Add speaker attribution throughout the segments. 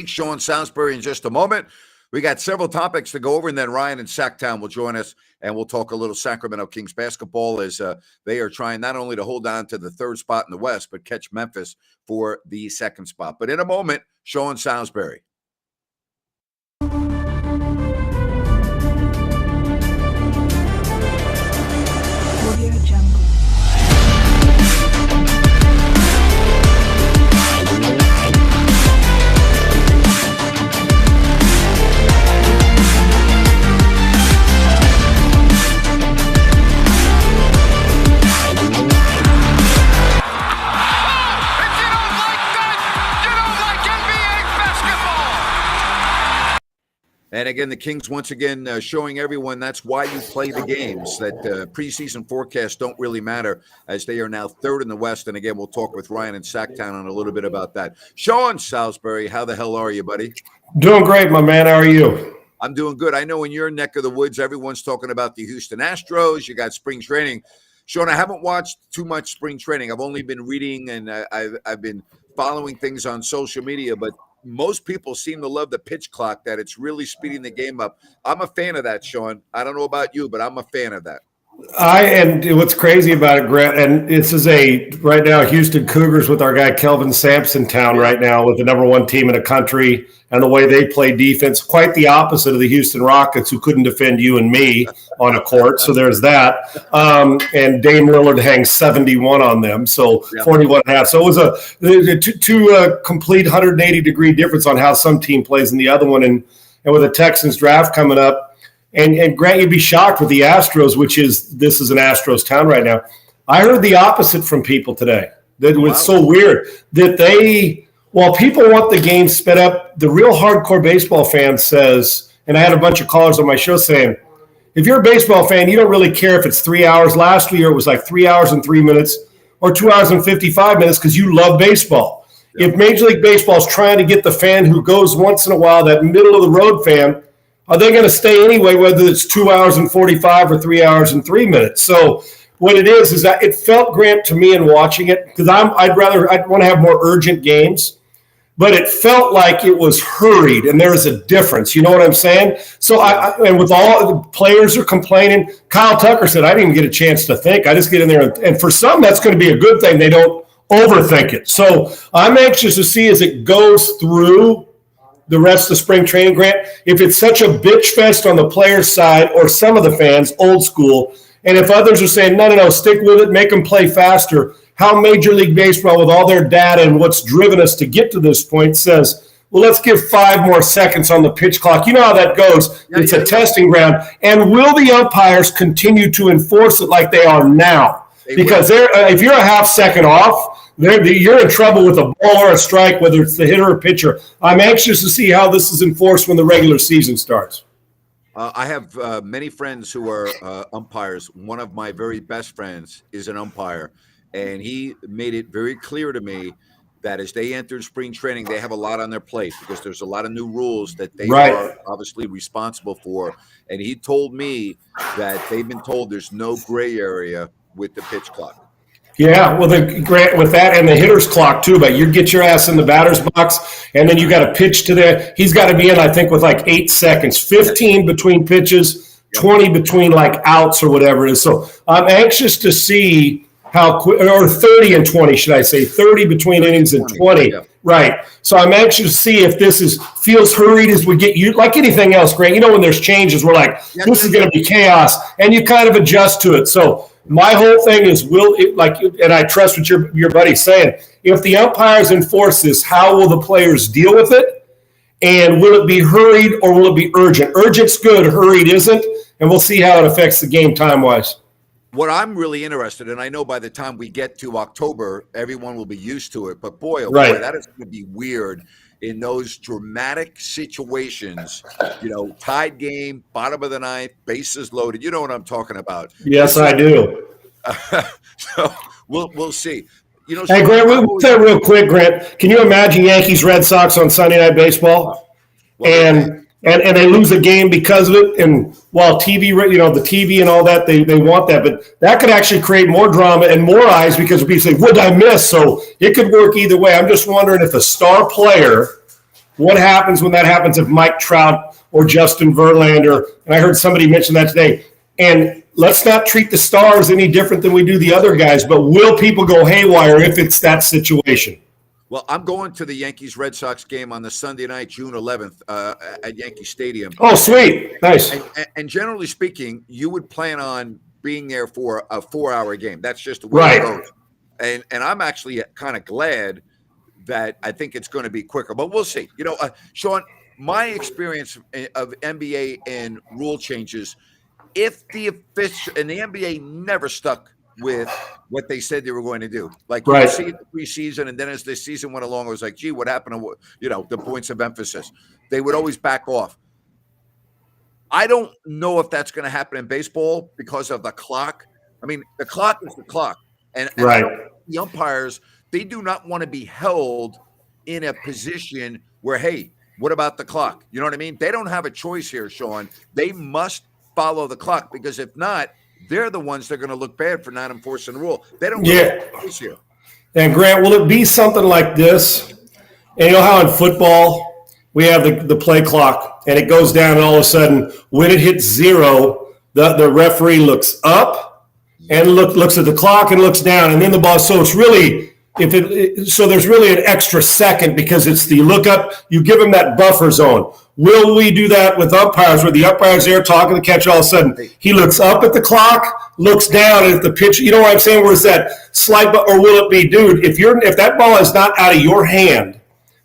Speaker 1: Sean Salisbury in just a moment. We got several topics to go over, and then Ryan in Sacktown will join us, and we'll talk a little Sacramento Kings basketball as they are trying not only to hold on to the third spot in the West, but catch Memphis for the second spot. But in a moment, Sean Salisbury. And again, the Kings once again showing everyone that's why you play the games, that preseason forecasts don't really matter as they are now third in the West. And again, we'll talk with Ryan in Sacktown on a little bit about that. Sean Salisbury, how the hell are you, buddy?
Speaker 2: Doing great, my man. How are you?
Speaker 1: I'm doing good. I know in your neck of the woods, everyone's talking about the Houston Astros. You got spring training. Sean, I haven't watched too much spring training. I've only been reading and I've been following things on social media, but most people seem to love the pitch clock, that it's really speeding the game up. I'm a fan of that, Sean. I don't know about you, but I'm a fan of that.
Speaker 2: And what's crazy about it, Grant, and this is right now Houston Cougars with our guy Kelvin Sampson town right now with the number one team in the country and the way they play defense. Quite the opposite of the Houston Rockets, who couldn't defend you and me on a court. So there's that. And Dame Lillard hangs 71 on them, so 41 and a half. So it was a two complete 180-degree difference on how some team plays in the other one. And with the Texans draft coming up, and Grant, you'd be shocked with the Astros, this is an Astros town right now. I heard the opposite from people today. That was so weird that while people want the game sped up, the real hardcore baseball fan says, and I had a bunch of callers on my show saying, if you're a baseball fan, you don't really care if it's 3 hours. Last year it was like 3 hours and 3 minutes or 2 hours and 55 minutes because you love baseball. Yeah. If Major League Baseball is trying to get the fan who goes once in a while, that middle-of-the-road fan, are they going to stay anyway, whether it's 2 hours and 45 or 3 hours and 3 minutes? So what it is that it felt, Grant, to me in watching it, because I'd want to have more urgent games, but it felt like it was hurried, and there is a difference. You know what I'm saying? So and with all the players are complaining, Kyle Tucker said, I didn't even get a chance to think. I just get in there, and for some, that's going to be a good thing. They don't overthink it. So I'm anxious to see as it goes through the rest of spring training, Grant, if it's such a bitch fest on the players' side or some of the fans, old school, and if others are saying, no, stick with it, make them play faster, how Major League Baseball, with all their data and what's driven us to get to this point, says, well, let's give 5 more seconds on the pitch clock. You know how that goes. It's a testing ground. And will the umpires continue to enforce it like they are now? Because if you're a half second off, you're in trouble with a ball or a strike, whether it's the hitter or pitcher. I'm anxious to see how this is enforced when the regular season starts.
Speaker 1: I have many friends who are umpires. One of my very best friends is an umpire, and he made it very clear to me that as they enter spring training, they have a lot on their plate because there's a lot of new rules that they are obviously responsible for. And he told me that they've been told there's no gray area with the pitch clock.
Speaker 2: Yeah, well, Grant, with that and the hitter's clock too, but you get your ass in the batter's box, and then you got to pitch to there. He's got to be in, I think, with like 8 seconds, 15 between pitches, 20 between like outs or whatever it is. So I'm anxious to see how quick, or 30 and 20, should I say, 30 between innings and 20. Yeah. Right. So I'm anxious to see if this feels hurried as we get you, like anything else, Grant. You know, when there's changes, we're like, this is going to be chaos, and you kind of adjust to it. So my whole thing is, and I trust what your buddy's saying, if the umpires enforce this, how will the players deal with it? And will it be hurried or will it be urgent? Urgent's good, hurried isn't, and we'll see how it affects the game time-wise.
Speaker 1: What I'm really interested in, I know by the time we get to October, everyone will be used to it, but boy, boy, that is going to be weird in those dramatic situations, tied game, bottom of the ninth, bases loaded. You know what I'm talking about.
Speaker 2: Yes, I do.
Speaker 1: So we'll see.
Speaker 2: Hey, Grant, we'll say real quick, Grant. Can you imagine Yankees Red Sox on Sunday Night Baseball? And they lose a game because of it. And while TV, the TV and all that, they want that. But that could actually create more drama and more eyes because people say, what did I miss? So it could work either way. I'm just wondering if a star player What happens when that happens if Mike Trout or Justin Verlander, and I heard somebody mention that today, and let's not treat the stars any different than we do the other guys, but will people go haywire if it's that situation?
Speaker 1: Well, I'm going to the Yankees-Red Sox game on the Sunday night, June 11th, at Yankee Stadium.
Speaker 2: Oh, sweet. Nice.
Speaker 1: And generally speaking, you would plan on being there for a 4-hour game. That's just the way it goes. And I'm actually kind of glad that I think it's going to be quicker, but we'll see. Sean, my experience of NBA and rule changes, if the official and the NBA never stuck with what they said they were going to do. Like you see it the preseason, and then as the season went along, it was like, gee, what happened to the points of emphasis? They would always back off. I don't know if that's going to happen in baseball because of the clock. I mean, the clock is the clock. And the umpires, they do not want to be held in a position where, hey, what about the clock? You know what I mean? They don't have a choice here, Sean. They must follow the clock, because if not, they're the ones that are going to look bad for not enforcing the rule. They don't have a choice here.
Speaker 2: And Grant, will it be something like this? And you know how in football we have the play clock, and it goes down, and all of a sudden when it hits 0, the referee looks up and looks at the clock and looks down, and then the ball. So it's really so there's really an extra second, because it's the look up. You give them that buffer zone. Will we do that with umpires, where the umpire's there talking to the catcher, all of a sudden he looks up at the clock, looks down at the pitch? You know what I'm saying? Where's that slight? Or will it be, dude, if that ball is not out of your hand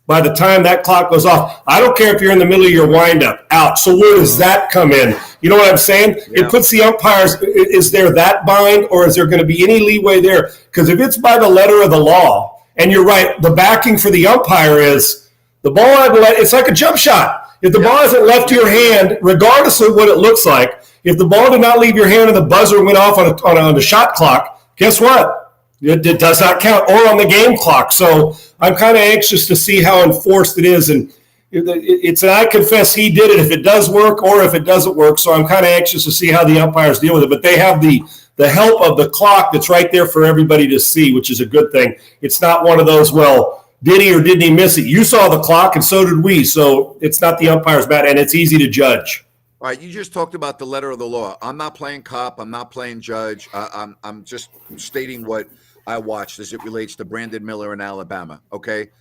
Speaker 2: by the time that clock goes off, I don't care if you're in the middle of your windup, out. So where does that come in? You know what I'm saying? Yeah. It puts the umpires, is there that bind, or is there going to be any leeway there? Because if it's by the letter of the law, and you're right, the backing for the umpire is the ball, it's like a jump shot. If the ball hasn't left your hand, regardless of what it looks like, if the ball did not leave your hand and the buzzer went off on the shot clock, guess what? It does not count, or on the game clock. So I'm kind of anxious to see how enforced it is. And I confess he did it, if it does work or if it doesn't work. So I'm kind of anxious to see how the umpires deal with it. But they have the help of the clock that's right there for everybody to see, which is a good thing. It's not one of those, well, did he or didn't he miss it? You saw the clock, and so did we. So it's not the umpire's bad, and it's easy to judge.
Speaker 1: All right, you just talked about the letter of the law. I'm not playing cop. I'm not playing judge. I'm just stating what I watched as it relates to Brandon Miller in Alabama, okay?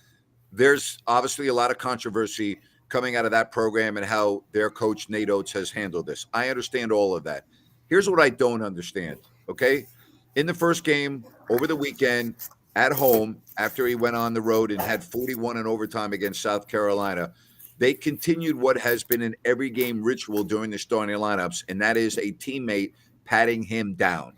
Speaker 1: There's obviously a lot of controversy coming out of that program and how their coach, Nate Oates, has handled this. I understand all of that. Here's what I don't understand, okay? In the first game over the weekend at home, after he went on the road and had 41 in overtime against South Carolina, they continued what has been an every game ritual during the starting lineups, and that is a teammate patting him down.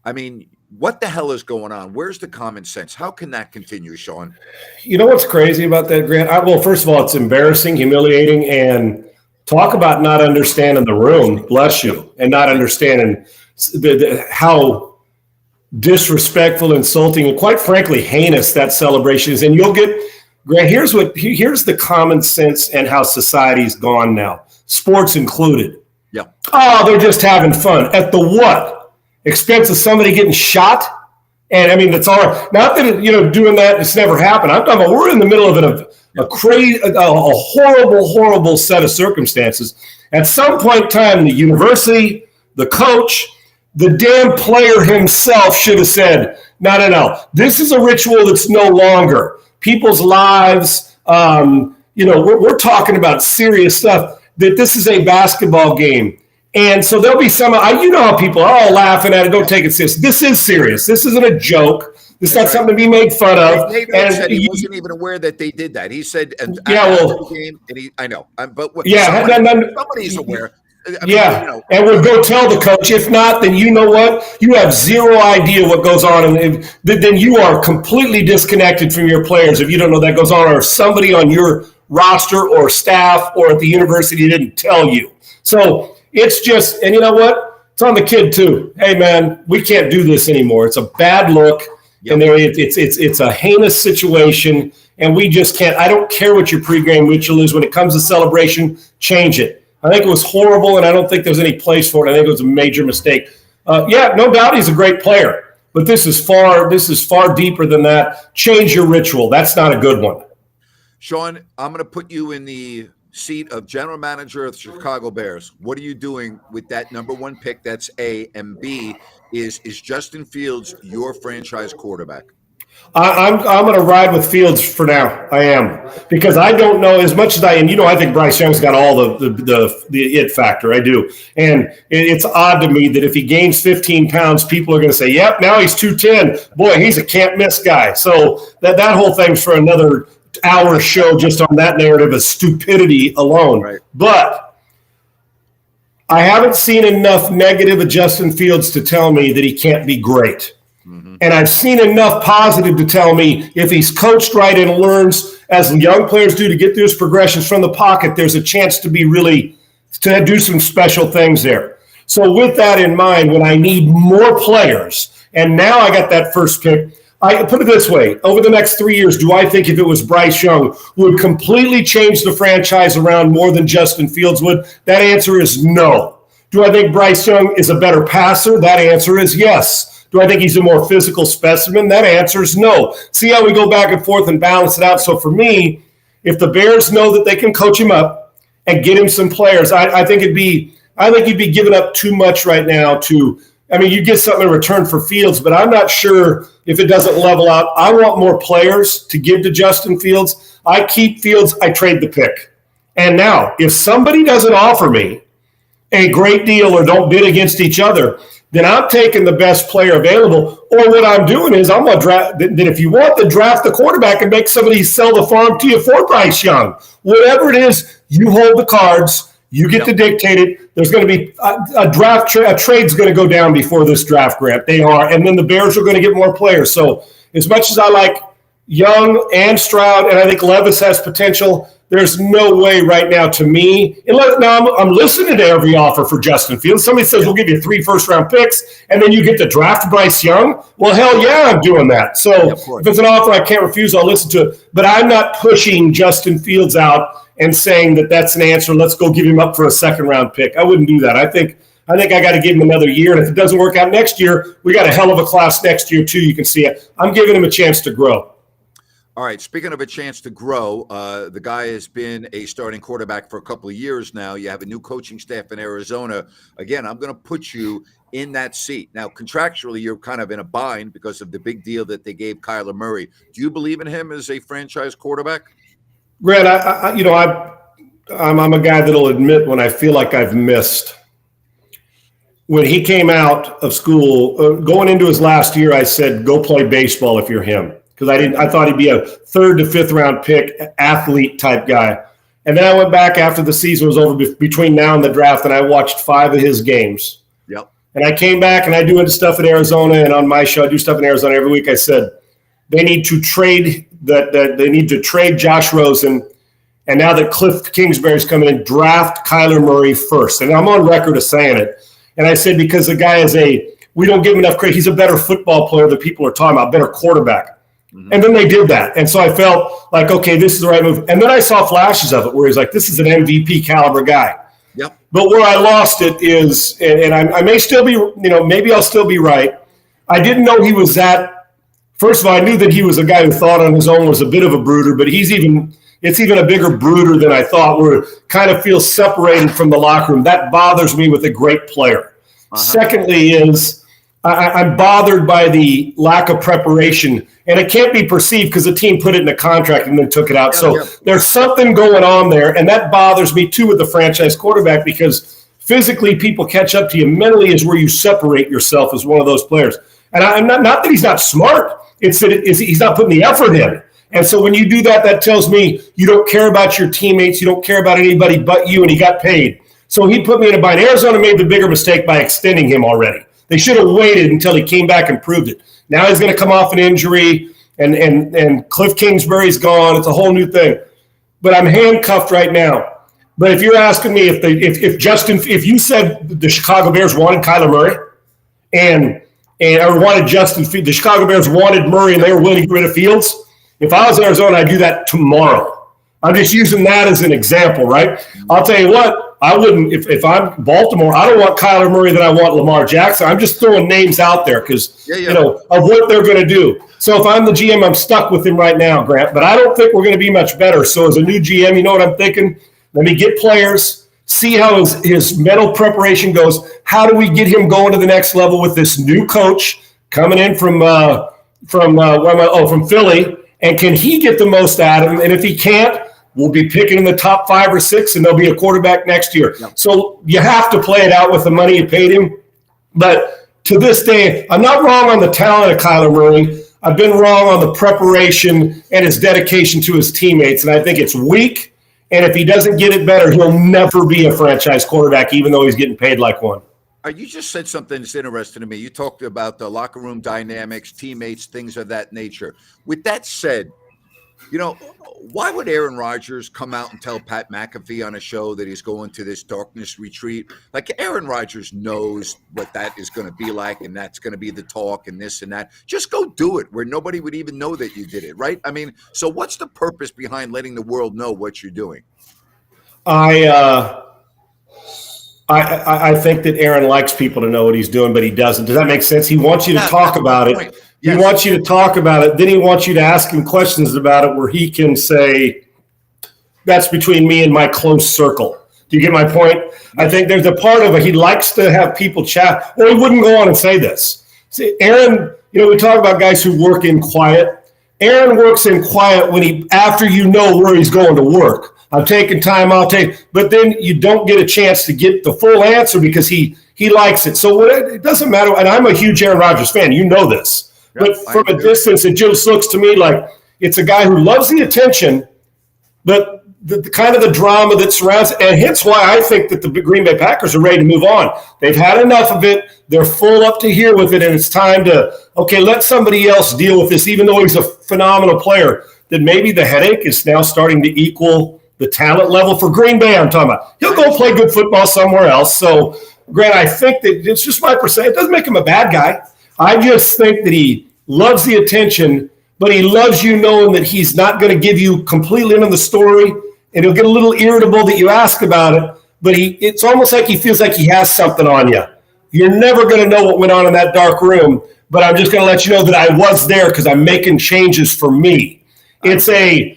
Speaker 1: I mean, what the hell is going on? Where's the common sense? How can that continue, Sean?
Speaker 2: You know what's crazy about that, Grant? Well, first of all, it's embarrassing, humiliating, and talk about not understanding the room, bless you, and not understanding how disrespectful, insulting, and quite frankly, heinous that celebration is. And you'll get, Grant, here's the common sense and how society's gone now, sports included.
Speaker 1: Yeah.
Speaker 2: Oh, they're just having fun. At the what? Expense of somebody getting shot? And I mean, that's all right. Not that, doing that, it's never happened. I'm talking about, we're in the middle of a horrible, horrible set of circumstances. At some point in time, the university, the coach, the damn player himself should have said, no. This is a ritual that's no longer. People's lives, we're talking about serious stuff, that this is a basketball game. And so there'll be some, how people are all laughing at it, don't take it serious. This is serious. This isn't a joke. This is not something to be made fun of.
Speaker 1: Nate said he wasn't even aware that they did that. He said, the game, and I know. Somebody's aware.
Speaker 2: And we'll go tell the coach. If not, then you know what? You have zero idea what goes on, and then you are completely disconnected from your players if you don't know that goes on, or somebody on your roster or staff or at the university didn't tell you. So it's just, and you know what? It's on the kid too. Hey man, we can't do this anymore. It's a bad look, and it's a heinous situation, and we just can't. I don't care what your pregame ritual is. When it comes to celebration, change it. I think it was horrible, and I don't think there's any place for it. I think it was a major mistake. No doubt he's a great player, but this is far deeper than that. Change your ritual. That's not a good one.
Speaker 1: Sean, I'm going to put you in the seat of general manager of the Chicago Bears. What are you doing with that number one pick? That's A. And B, is Justin Fields your franchise quarterback?
Speaker 2: I'm going to ride with Fields for now. I am, because I don't know as much as I think Bryce Young's got all the it factor. I do, and it's odd to me that if he gains 15 pounds, people are going to say, "Yep, now he's 210. Boy, he's a can't miss guy." So that whole thing's for another hour show just on that narrative of stupidity alone.
Speaker 1: Right.
Speaker 2: But I haven't seen enough negative of Justin Fields to tell me that he can't be great. And I've seen enough positive to tell me if he's coached right and learns, as young players do, to get through his progressions from the pocket, there's a chance to do some special things there. So with that in mind, when I need more players, and now I got that first pick, I put it this way: over the next 3 years, do I think if it was Bryce Young would completely change the franchise around more than Justin Fields would? That answer is no. Do I think Bryce Young is a better passer? That answer is yes. Do I think he's a more physical specimen? That answer is no. See how we go back and forth and balance it out? So for me, if the Bears know that they can coach him up and get him some players, I think you'd be giving up too much right now you get something in return for Fields, but I'm not sure if it doesn't level out. I want more players to give to Justin Fields. I keep Fields, I trade the pick. And now, if somebody doesn't offer me a great deal or don't bid against each other, then I'm taking the best player available. Or what I'm doing is I'm going to draft. Then if you want to draft the quarterback and make somebody sell the farm to you for Bryce Young, whatever it is, you hold the cards. You get to dictate it. There's going to be a trade's going to go down before this draft, Grant. They are, and then the Bears are going to get more players. So as much as I like Young and Stroud, and I think Levis has potential, there's no way right now to me. Now I'm listening to every offer for Justin Fields. Somebody says we'll give you 3 first-round picks, and then you get to draft Bryce Young. Well, hell yeah, I'm doing that. So if it's an offer I can't refuse, I'll listen to it. But I'm not pushing Justin Fields out and saying that that's an answer. Let's go give him up for a second-round pick. I wouldn't do that. I think I got to give him another year, and if it doesn't work out next year, we got a hell of a class next year too. You can see it. I'm giving him a chance to grow.
Speaker 1: All right, speaking of a chance to grow, the guy has been a starting quarterback for a couple of years now. You have a new coaching staff in Arizona. Again, I'm going to put you in that seat. Now, contractually, you're kind of in a bind because of the big deal that they gave Kyler Murray. Do you believe in him as a franchise quarterback?
Speaker 2: Grant, I'm a guy that'll admit when I feel like I've missed. When he came out of school, going into his last year, I said, go play baseball if you're him. Because I thought he'd be a 3rd to 5th round pick, athlete type guy. And then I went back after the season was over between now and the draft, and I watched 5 of his games.
Speaker 1: Yep.
Speaker 2: And I came back and I do stuff in Arizona, and on my show I do stuff in Arizona every week. I said they need to trade Josh Rosen, and now that Cliff Kingsbury's coming in, draft Kyler Murray first. And I'm on record of saying it. And I said because the guy we don't give him enough credit. He's a better football player than people are talking about, better quarterback. And then they did that. And so I felt like, okay, this is the right move. And then I saw flashes of it where he's like, this is an MVP caliber guy.
Speaker 1: Yep.
Speaker 2: But where I lost it is, and I may still be, maybe I'll still be right. I didn't know he was that. First of all, I knew that he was a guy who thought on his own, was a bit of a brooder, but it's even a bigger brooder than I thought, where it kind of feels separated from the locker room. That bothers me with a great player. Secondly is I'm bothered by the lack of preparation. And it can't be perceived because the team put it in a contract and then took it out. There's something going on there, and that bothers me too with the franchise quarterback because physically people catch up to you. Mentally is where you separate yourself as one of those players. And I'm not that he's not smart. It's that he's not putting the effort in. And so when you do that, that tells me you don't care about your teammates. You don't care about anybody but you, and he got paid. So he put me in a bind. Arizona made the bigger mistake by extending him already. They should have waited until he came back and proved it. Now he's going to come off an injury, and Cliff Kingsbury's gone. It's a whole new thing. But I'm handcuffed right now. But if you're asking me if you said the Chicago Bears wanted Kyler Murray or wanted Justin Fields, the Chicago Bears wanted Murray and they were willing to get rid of Fields, if I was in Arizona, I'd do that tomorrow. I'm just using that as an example, right? I'll tell you what, I wouldn't, if I'm Baltimore, I don't want Kyler Murray than I want Lamar Jackson. I'm just throwing names out there because, of what they're going to do. So if I'm the GM, I'm stuck with him right now, Grant. But I don't think we're going to be much better. So as a new GM, you know what I'm thinking? Let me get players, see how his mental preparation goes. How do we get him going to the next level with this new coach coming in from Philly? And can he get the most out of him? And if he can't, we'll be picking in the top 5 or 6, and there'll be a quarterback next year. Yep. So you have to play it out with the money you paid him. But to this day, I'm not wrong on the talent of Kyler Murray. I've been wrong on the preparation and his dedication to his teammates, and I think it's weak. And if he doesn't get it better, he'll never be a franchise quarterback, even though he's getting paid like one.
Speaker 1: You just said something that's interesting to me. You talked about the locker room dynamics, teammates, things of that nature. With that said, why would Aaron Rodgers come out and tell Pat McAfee on a show that he's going to this darkness retreat? Like, Aaron Rodgers knows what that is going to be like, and that's going to be the talk and this and that. Just go do it where nobody would even know that you did it, right? I mean, so what's the purpose behind letting the world know what you're doing?
Speaker 2: I think that Aaron likes people to know what he's doing, but he doesn't. Does that make sense? He wants you to talk about it. Yes. He wants you to talk about it. Then he wants you to ask him questions about it where he can say, that's between me and my close circle. Do you get my point? I think there's a part of it. He likes to have people chat, or he wouldn't go on and say this. See, Aaron, we talk about guys who work in quiet. Aaron works in quiet after you know where he's going to work. I'm taking time, but then you don't get a chance to get the full answer because he likes it. So it doesn't matter. And I'm a huge Aaron Rodgers fan. You know this. But from a distance, it just looks to me like it's a guy who loves the attention, but the kind of the drama that surrounds it. And hence why I think that the Green Bay Packers are ready to move on. They've had enough of it. They're full up to here with it, and it's time to, let somebody else deal with this, even though he's a phenomenal player. Then maybe the headache is now starting to equal the talent level for Green Bay I'm talking about. He'll go play good football somewhere else. So, Grant, I think that it's just my perception. It doesn't make him a bad guy. I just think that he loves the attention, but he loves you knowing that he's not going to give you completely into the story, and he'll get a little irritable that you ask about it, but it's almost like he feels like he has something on you. You're never going to know what went on in that dark room, but I'm just going to let you know that I was there because I'm making changes for me. It's a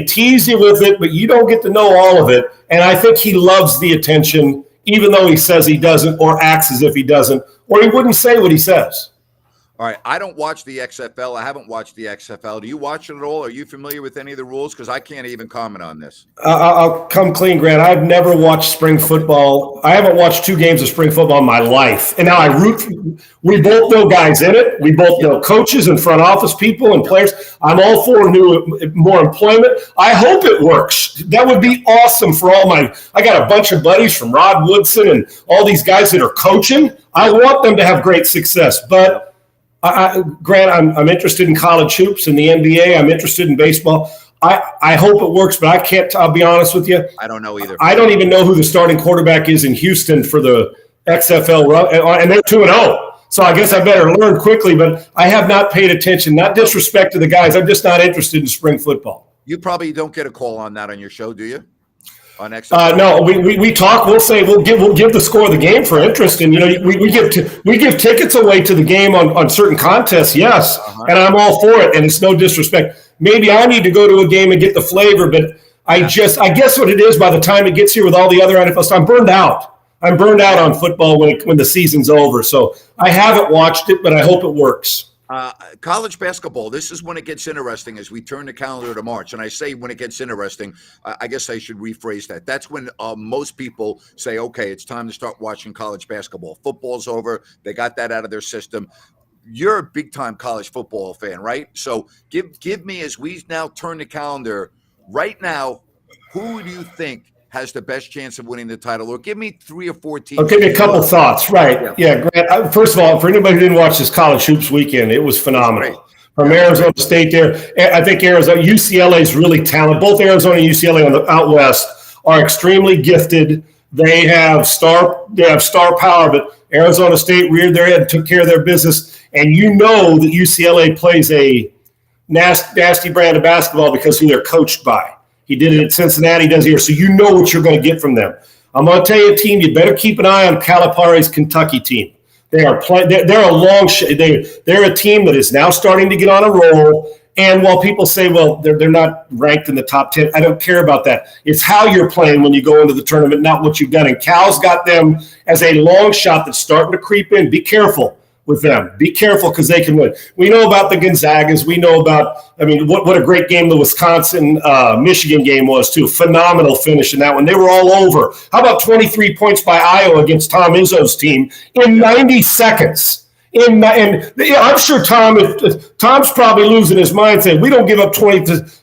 Speaker 2: tease you with it, but you don't get to know all of it, and I think he loves the attention, even though he says he doesn't or acts as if he doesn't, or he wouldn't say what he says.
Speaker 1: All right. I don't watch the XFL. I haven't watched the XFL. Do you watch it at all? Are you familiar with any of the rules? Because I can't even comment on this.
Speaker 2: I'll come clean, Grant. I've never watched spring football. I haven't watched 2 games of spring football in my life. And now I root. We both know guys in it. We both know coaches and front office people and players. I'm all for more employment. I hope it works. That would be awesome for I got a bunch of buddies from Rod Woodson and all these guys that are coaching. I want them to have great success. But Grant, I'm interested in college hoops and the NBA. I'm interested in baseball. I hope it works, but I can't. I'll be honest with you.
Speaker 1: I don't know either.
Speaker 2: I don't even know who the starting quarterback is in Houston for the XFL, and they're 2-0. So I guess I better learn quickly. But I have not paid attention. Not disrespect to the guys. I'm just not interested in spring football.
Speaker 1: You probably don't get a call on that on your show, do you? On XFL?
Speaker 2: No, we talk. We'll say we'll give the score of the game for interest, and we give tickets away to the game on certain contests. Yes, and I'm all for it, and it's no disrespect. Maybe I need to go to a game and get the flavor, but I guess what it is by the time it gets here with all the other NFL stuff, I'm burned out. I'm burned out on football when the season's over. So I haven't watched it, but I hope it works.
Speaker 1: College basketball, this is when it gets interesting as we turn the calendar to March. And I say when it gets interesting, I guess I should rephrase that. That's when most people say, okay, it's time to start watching college basketball. Football's over. They got that out of their system. You're a big-time college football fan, right? So give me, as we now turn the calendar, right now, who do you think has the best chance of winning the title? Or give me 3 or 4 teams.
Speaker 2: I'll give you a couple thoughts. Right. Yeah, Grant. First of all, for anybody who didn't watch this college hoops weekend, it was phenomenal. From Arizona State there. I think UCLA is really talented. Both Arizona and UCLA on the out west are extremely gifted. They have star power, but Arizona State reared their head and took care of their business. And you know that UCLA plays a nasty brand of basketball because who they're coached by. He did it at Cincinnati, he does here. So you know what you're going to get from them. I'm going to tell you a team, you better keep an eye on Calipari's Kentucky team. They are playing. They're a they're a team that is now starting to get on a roll. And while people say, well, they're not ranked in the top 10, I don't care about that. It's how you're playing when you go into the tournament, not what you've done. And Cal's got them as a long shot that's starting to creep in. Be careful with them. Be careful because they can win. We know about the Gonzagas. We know about, what a great game the Wisconsin-Michigan game was, too. Phenomenal finish in that one. They were all over. How about 23 points by Iowa against Tom Izzo's team in 90 seconds? And I'm sure Tom's probably losing his mind saying, we don't give up 6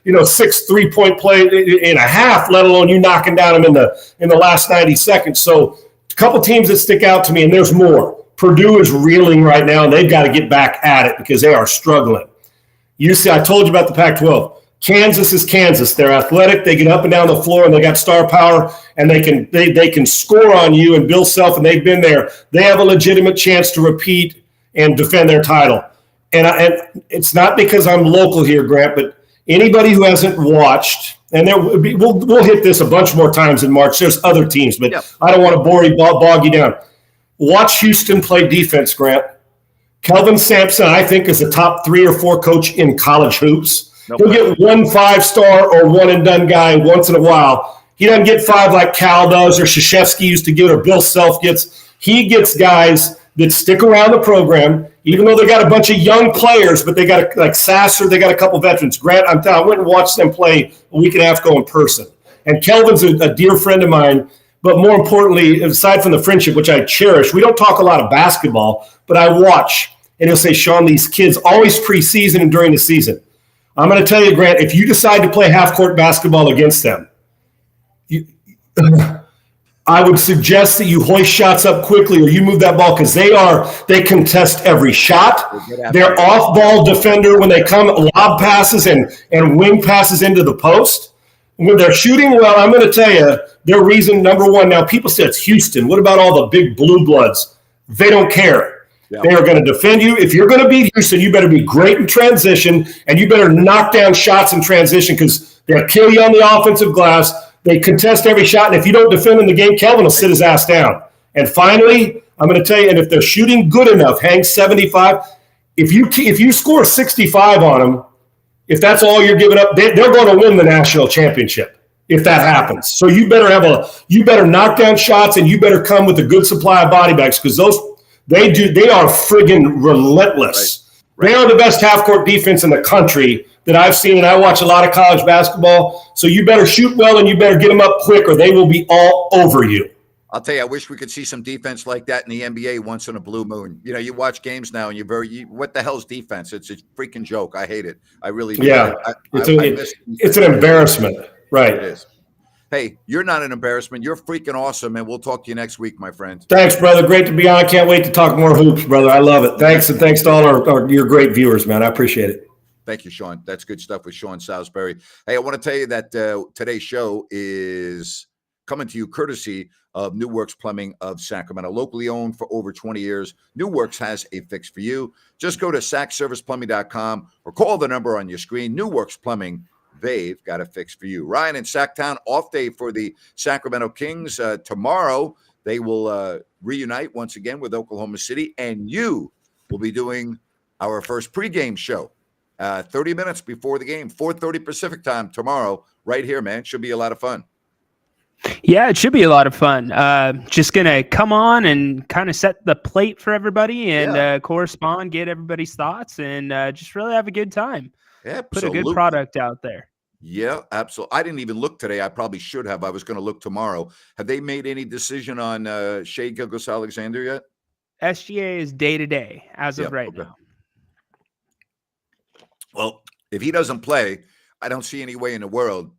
Speaker 2: 3-point play in a half, let alone you knocking down them in the last 90 seconds. So a couple teams that stick out to me, and there's more. Purdue is reeling right now, and they've got to get back at it because they are struggling. I told you about the Pac-12. Kansas is Kansas. They're athletic. They get up and down the floor, and they got star power, and they can score on you. And Bill Self, and they've been there. They have a legitimate chance to repeat and defend their title. And it's not because I'm local here, Grant, but anybody who hasn't watched, and we'll hit this a bunch more times in March. There's other teams, but yep. I don't want to bog you down. Watch Houston play defense, Grant. Kelvin Sampson, I think, is a top 3 or 4 coach in college hoops. He'll get 1 5-star or one-and-done guy once in a while. He doesn't get 5 like Cal does or Krzyzewski used to get or Bill Self gets. He gets guys that stick around the program, even though they got a bunch of young players, but they got like Sasser, they got a couple veterans. Grant, I went and watched them play a week and a half ago in person. And Kelvin's a dear friend of mine, but more importantly, aside from the friendship, which I cherish, we don't talk a lot of basketball, but I watch. And he'll say, Sean, these kids always preseason and during the season. I'm going to tell you, Grant, if you decide to play half-court basketball against them, I would suggest that you hoist shots up quickly or you move that ball because they contest every shot. They're off-ball defender when they come, lob passes and wing passes into the post. When they're shooting well, I'm going to tell you, their reason, number one, now people say it's Houston. What about all the big blue bloods? They don't care. Yeah. They are going to defend you. If you're going to beat Houston, you better be great in transition, and you better knock down shots in transition because they'll kill you on the offensive glass. They contest every shot, and if you don't defend in the game, Kelvin will sit his ass down. And finally, I'm going to tell you, and if they're shooting good enough, hang 75. If you score 65 on them, if that's all you're giving up, they're going to win the national championship if that happens. So you better knock down shots, and you better come with a good supply of body bags because they are friggin' relentless. Right. They are the best half-court defense in the country that I've seen, and I watch a lot of college basketball. So you better shoot well, and you better get them up quick, or they will be all over you.
Speaker 1: I'll tell you, I wish we could see some defense like that in the NBA once in a blue moon. You watch games now, and what the hell's defense? It's a freaking joke. I hate it. I really do.
Speaker 2: Yeah, it's an embarrassment. Right.
Speaker 1: It is. Hey, you're not an embarrassment. You're freaking awesome, and we'll talk to you next week, my friend.
Speaker 2: Thanks, brother. Great to be on. Can't wait to talk more hoops, brother. I love it. Thanks, and thanks to all your great viewers, man. I appreciate it.
Speaker 1: Thank you, Sean. That's good stuff with Sean Salisbury. Hey, I want to tell you that today's show is coming to you courtesy of New Works Plumbing of Sacramento. Locally owned for over 20 years, New Works has a fix for you. Just go to sacserviceplumbing.com or call the number on your screen. New Works Plumbing, they've got a fix for you. Ryan in Sacktown, off day for the Sacramento Kings. Tomorrow, they will reunite once again with Oklahoma City, and you will be doing our first pregame show 30 minutes before the game, 4:30 Pacific time tomorrow, right here, man. Should be a lot of fun.
Speaker 3: Yeah, it should be a lot of fun. Just going to come on and kind of set the plate for everybody and correspond, get everybody's thoughts, and just really have a good time.
Speaker 1: Absolutely.
Speaker 3: Put a good product out there.
Speaker 1: Yeah, absolutely. I didn't even look today. I probably should have. I was going to look tomorrow. Have they made any decision on Shai Gilgeous-Alexander yet?
Speaker 3: SGA is day-to-day as of right now.
Speaker 1: Well, if he doesn't play, I don't see any way in the world,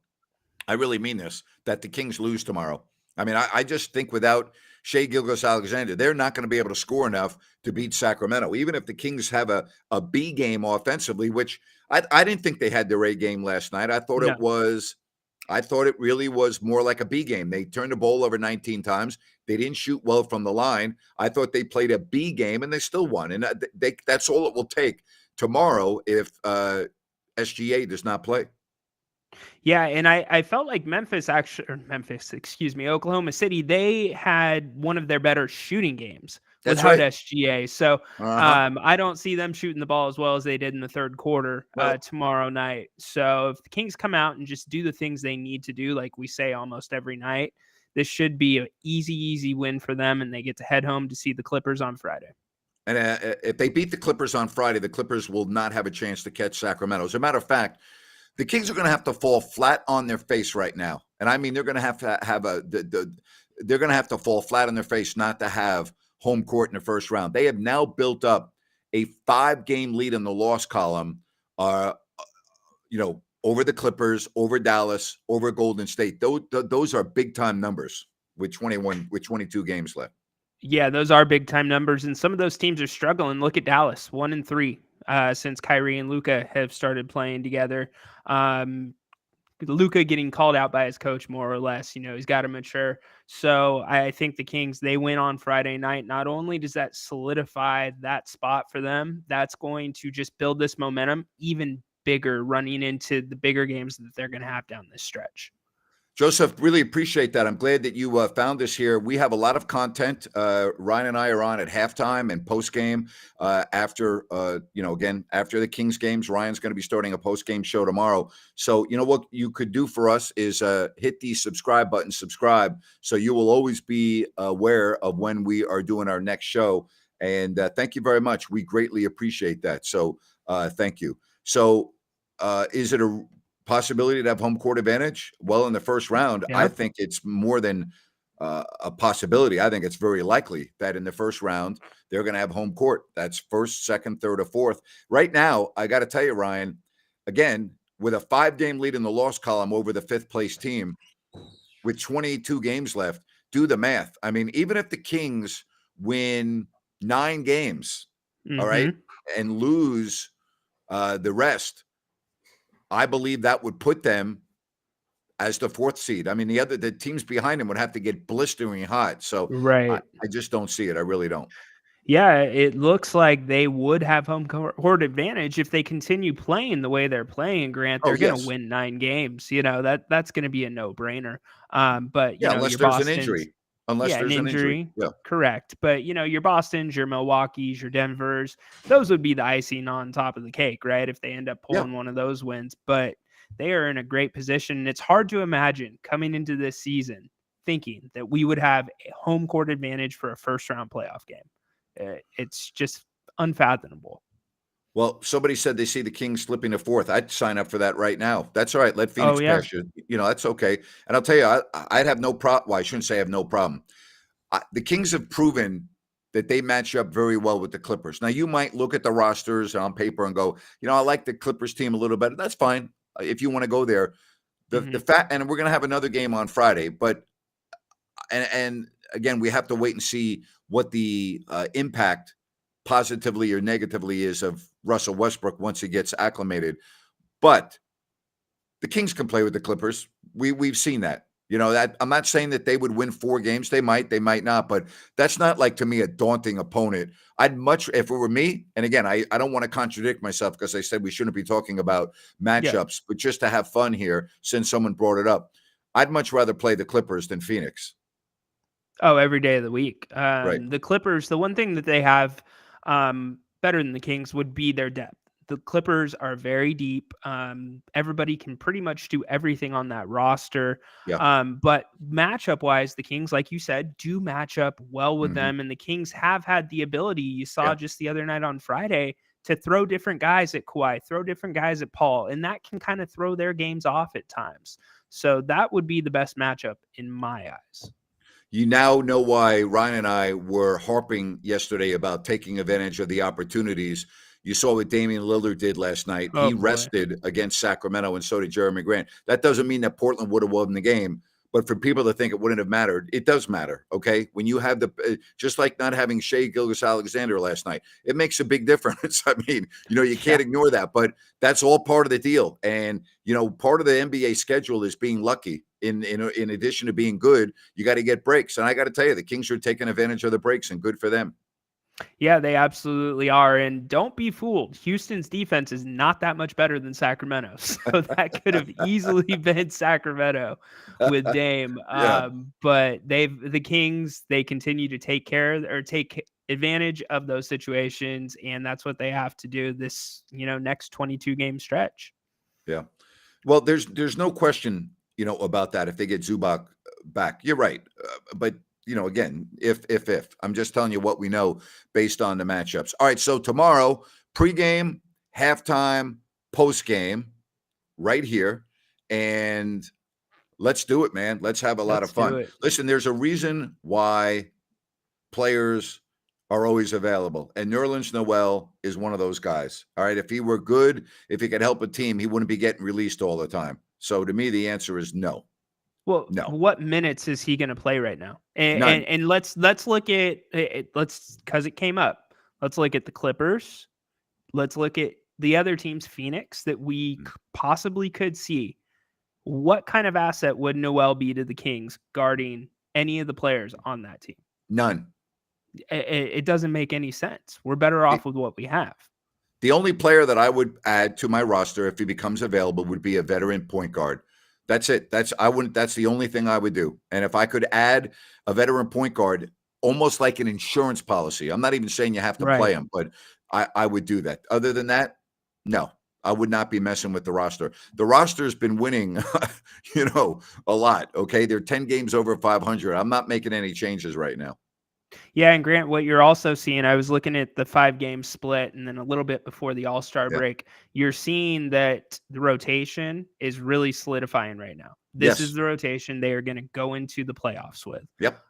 Speaker 1: I really mean this, that the Kings lose tomorrow. I mean, I just think without Shai Gilgeous-Alexander, they're not going to be able to score enough to beat Sacramento. Even if the Kings have a B game offensively, which I didn't think they had their A game last night. I thought it really was more like a B game. They turned the ball over 19 times. They didn't shoot well from the line. I thought they played a B game, and they still won. And that's all it will take tomorrow if SGA does not play.
Speaker 3: Yeah, and I felt like Oklahoma City, they had one of their better shooting games
Speaker 1: That's
Speaker 3: without
Speaker 1: right.
Speaker 3: SGA. So
Speaker 1: Uh-huh.
Speaker 3: I don't see them shooting the ball as well as they did in the third quarter
Speaker 1: Well,
Speaker 3: tomorrow night. So if the Kings come out and just do the things they need to do, like we say almost every night, this should be an easy win for them, and they get to head home to see the Clippers on Friday.
Speaker 1: and if they beat the Clippers on Friday, the Clippers will not have a chance to catch Sacramento. As a matter of fact, the Kings are going to have to fall flat on their face right now, and I mean they're going to have they're going to have to fall flat on their face not to have home court in the first round. They have now built up a 5-game lead in the loss column. Over the Clippers, over Dallas, over Golden State. Those are big time numbers with 22 games left.
Speaker 3: Yeah, those are big time numbers, and some of those teams are struggling. Look at Dallas, 1-3 since Kyrie and Luka have started playing together. Luka getting called out by his coach more or less. He's got to mature. So I think the Kings, they win on Friday night. Not only does that solidify that spot for them, that's going to just build this momentum even bigger running into the bigger games that they're going to have down this stretch.
Speaker 1: Joseph, really appreciate that. I'm glad that you found us here. We have a lot of content. Ryan and I are on at halftime and post game. After the Kings games, Ryan's going to be starting a post game show tomorrow. So, what you could do for us is hit the subscribe button, subscribe, so you will always be aware of when we are doing our next show. And thank you very much. We greatly appreciate that. So, thank you. So, is it a possibility to have home court advantage? Well, in the first round,
Speaker 3: Yeah.
Speaker 1: I think it's more than a possibility. I think it's very likely that in the first round, they're going to have home court. That's first, second, third, or fourth. Right now, I got to tell you, Ryan, again, with a 5-game lead in the loss column over the 5th place team with 22 games left, do the math. I mean, even if the Kings win 9 games, all right, and lose the rest, I believe that would put them as the 4th seed. I mean, the teams behind them would have to get blistering hot. So I
Speaker 3: Right.
Speaker 1: just don't see it. I really don't.
Speaker 3: Yeah, it looks like they would have home court advantage if they continue playing the way they're playing. Grant,
Speaker 1: Oh,
Speaker 3: they're going to
Speaker 1: yes.
Speaker 3: win 9 games. That's going to be a no-brainer. But
Speaker 1: Yeah, unless
Speaker 3: your
Speaker 1: there's an
Speaker 3: Boston's,
Speaker 1: injury. Unless
Speaker 3: yeah, an
Speaker 1: there's an injury.
Speaker 3: injury,
Speaker 1: Yeah.
Speaker 3: correct. But your Boston's, your Milwaukee's, your Denver's, those would be the icing on top of the cake, right? If they end up pulling one of those wins, but they are in a great position. And it's hard to imagine coming into this season thinking that we would have a home court advantage for a first-round playoff game. It's just unfathomable.
Speaker 1: Well, somebody said they see the Kings slipping to 4th. I'd sign up for that right now. That's all right. Let Phoenix pass you. That's okay. And I'll tell you, I'd have no problem. Well, I shouldn't say I have no problem. The Kings have proven that they match up very well with the Clippers. Now, you might look at the rosters on paper and go, I like the Clippers team a little better. That's fine if you want to go there. The fact, and we're going to have another game on Friday, but and again, we have to wait and see what the impact positively or negatively is of Russell Westbrook once he gets acclimated. But the Kings can play with the Clippers. We've seen that. That I'm not saying that they would win 4 games. They might not, but that's not, like, to me, a daunting opponent. I'd much, if it were me, and again, I don't want to contradict myself because I said we shouldn't be talking about matchups, but just to have fun here, since someone brought it up, I'd much rather play the Clippers than Phoenix.
Speaker 3: Oh, every day of the week.
Speaker 1: Right.
Speaker 3: The Clippers, the one thing that they have better than the Kings would be their depth. The Clippers are very deep. Everybody can pretty much do everything on that roster.
Speaker 1: Yeah.
Speaker 3: But matchup wise, the Kings, like you said, do match up well with them. And the Kings have had the ability, you saw just the other night on Friday, to throw different guys at Kawhi, throw different guys at Paul. And that can kind of throw their games off at times. So that would be the best matchup in my eyes.
Speaker 1: You now know why Ryan and I were harping yesterday about taking advantage of the opportunities. You saw what Damian Lillard did last night. He rested against Sacramento, and so did Jeremy Grant. That doesn't mean that Portland would have won the game, but for people to think it wouldn't have mattered, it does matter, okay? When you have just like not having Shai Gilgeous-Alexander last night, it makes a big difference. I mean, you can't ignore that, but that's all part of the deal. And, part of the NBA schedule is being lucky. In addition to being good, you got to get breaks. And I got to tell you, the Kings are taking advantage of the breaks, and good for them.
Speaker 3: Yeah, they absolutely are. And don't be fooled. Houston's defense is not that much better than Sacramento. So that could have easily been Sacramento with Dame.
Speaker 1: Yeah.
Speaker 3: But the Kings, they continue to take take advantage of those situations. And that's what they have to do this, next 22 game stretch.
Speaker 1: Yeah. Well, there's no question, about that if they get Zubac back. You're right. But, again, if I'm just telling you what we know based on the matchups. All right. So tomorrow, pregame, halftime, postgame, right here. And let's do it, man. Let's have a lot of
Speaker 3: Let's do
Speaker 1: fun.
Speaker 3: it.
Speaker 1: Listen, there's a reason why players are always available. And Nerlens Noel is one of those guys. All right. If he were good, if he could help a team, he wouldn't be getting released all the time. So to me, the answer is no.
Speaker 3: Well,
Speaker 1: No.
Speaker 3: what minutes is he going to play right now?
Speaker 1: None.
Speaker 3: And let's look at it. Because it came up. Let's look at the Clippers. Let's look at the other teams, Phoenix, that we possibly could see. What kind of asset would Noel be to the Kings guarding any of the players on that team?
Speaker 1: None.
Speaker 3: It doesn't make any sense. We're better off with what we have.
Speaker 1: The only player that I would add to my roster if he becomes available would be a veteran point guard. That's it. That's the only thing I would do. And if I could add a veteran point guard, almost like an insurance policy, I'm not even saying you have to play him, but I would do that. Other than that, no, I would not be messing with the roster. The roster's been winning, a lot. Okay. They're 10 games over 500. I'm not making any changes right now.
Speaker 3: Yeah, and Grant, what you're also seeing, I was looking at the 5-game split and then a little bit before the All-Star break, you're seeing that the rotation is really solidifying right now. This is the rotation they are going to go into the playoffs with.
Speaker 1: Yep.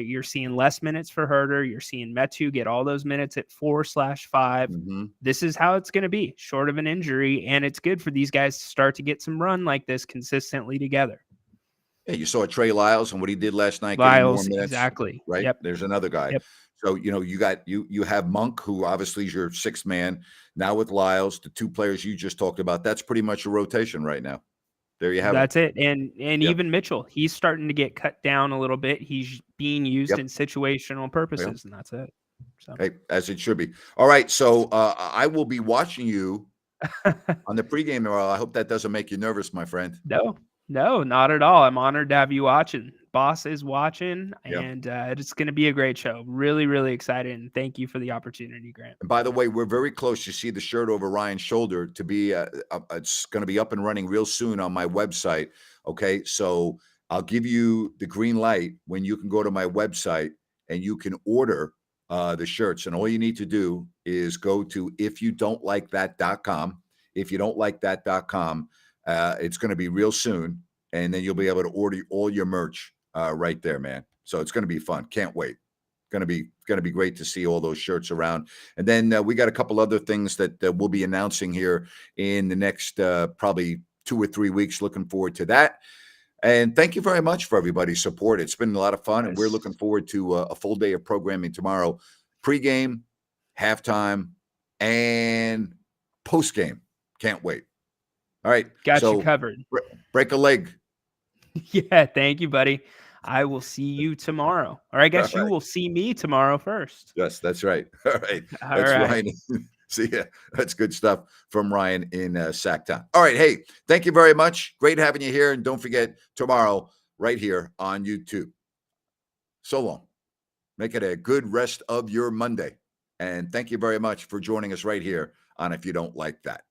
Speaker 3: You're seeing less minutes for Herter. You're seeing Metu get all those minutes at 4/5.
Speaker 1: Mm-hmm.
Speaker 3: This is how it's going to be, short of an injury, and it's good for these guys to start to get some run like this consistently together.
Speaker 1: Yeah, you saw Trey Lyles and what he did last night.
Speaker 3: Lyles,
Speaker 1: more minutes,
Speaker 3: exactly.
Speaker 1: Right.
Speaker 3: Yep.
Speaker 1: There's another guy.
Speaker 3: Yep.
Speaker 1: So, you have Monk, who obviously is your sixth man. Now with Lyles, the two players you just talked about, that's pretty much a rotation right now. There you have
Speaker 3: That's it. And even Mitchell, he's starting to get cut down a little bit. He's being used in situational purposes, and that's it. So.
Speaker 1: Hey, as it should be. All right. So I will be watching you on the pregame. I hope that doesn't make you nervous, my friend.
Speaker 3: No, not at all. I'm honored to have you watching. Boss is watching, and it's going to be a great show. Really, really excited, and thank you for the opportunity, Grant.
Speaker 1: And by the way, we're very close. You see the shirt over Ryan's shoulder to be, it's going to be up and running real soon on my website. Okay. So I'll give you the green light when you can go to my website and you can order the shirts. And all you need to do is go to ifyoudon'tlikethat.com. If you don't like that.com, it's going to be real soon, and then you'll be able to order all your merch right there, man. So it's going to be fun. Can't wait. Going to be great to see all those shirts around. And then we got a couple other things that we'll be announcing here in the next probably 2 or 3 weeks. Looking forward to that. And thank you very much for everybody's support. It's been a lot of fun, and we're looking forward to a full day of programming tomorrow. Pre-game, halftime, and post-game. Can't wait. All right.
Speaker 3: Got you covered.
Speaker 1: Break a leg.
Speaker 3: Yeah, thank you, buddy. I will see you tomorrow. Or I guess you will see me tomorrow first.
Speaker 1: Yes, that's right. All right. That's Ryan. See ya. That's good stuff from Ryan in Sacktown. All right. Hey, thank you very much. Great having you here. And don't forget, tomorrow, right here on YouTube. So long. Make it a good rest of your Monday. And thank you very much for joining us right here on If You Don't Like That.